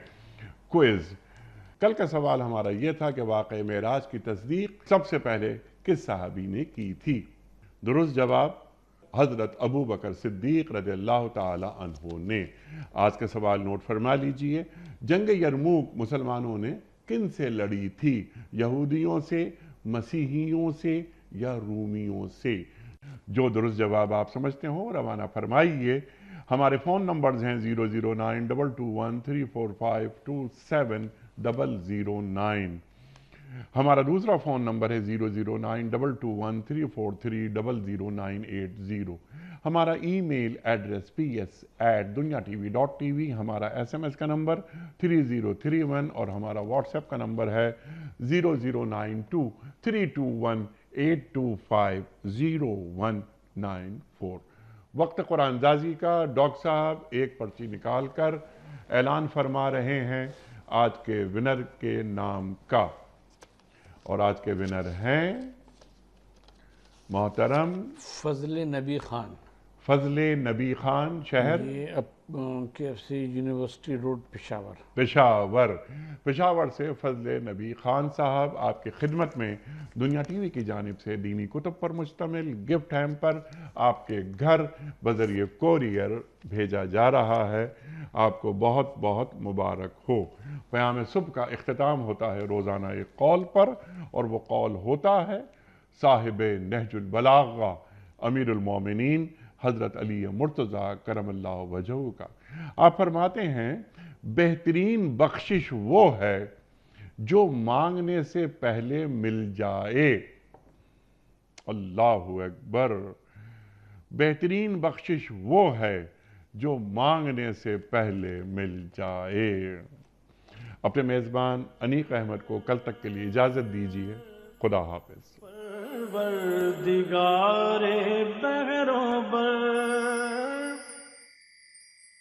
کوئز، کل کا سوال ہمارا یہ تھا کہ واقعہ معراج کی تصدیق سب سے پہلے کس صحابی نے کی تھی؟ درست جواب حضرت ابو بکر صدیق رضی اللہ تعالی عنہ نے۔ آج کا سوال نوٹ فرما لیجئے، جنگ یرموک مسلمانوں نے کن سے لڑی تھی؟ یہودیوں سے، مسیحیوں سے یا رومیوں سے؟ جو درست جواب آپ سمجھتے ہوں روانہ فرمائیے۔ ہمارے فون نمبرز ہیں 0092213452709۔ ہمارا دوسرا فون نمبر ہے 009221343000980۔ ہمارا ای میل ایڈریس ps@dunyatv.tv، ہمارا SMS کا نمبر 3031 اور ہمارا واٹس ایپ کا نمبر ہے 00923218250194۔ وقت قرآن اندازی کا ڈاکٹر صاحب ایک پرچی نکال کر اعلان فرما رہے ہیں آج کے ونر کے نام کا، اور آج کے ونر ہیں محترم فضل نبی خان، فضل نبی خان، شہر یہ KFC university road Peshawar. Peshawar سے فضل نبی خان صاحب آپ کی خدمت میں دنیا ٹی وی کی جانب سے دینی کتب پر مشتمل گفٹ ہیمپر آپ کے گھر بذریعہ کوریئر بھیجا جا رہا ہے۔ آپ کو بہت بہت مبارک ہو۔ پیام صبح کا اختتام ہوتا ہے روزانہ ایک قول پر، اور وہ قول ہوتا ہے صاحب نہج البلاغہ امیر المومنین حضرت علی مرتضیٰ کرم اللہ وجہہ کا۔ آپ فرماتے ہیں بہترین بخشش وہ ہے جو مانگنے سے پہلے مل جائے۔ اللہ اکبر! بہترین بخشش وہ ہے جو مانگنے سے پہلے مل جائے۔ اپنے میزبان انیق احمد کو کل تک کے لیے اجازت دیجیے۔ خدا حافظ۔ پروردگار بحروں بر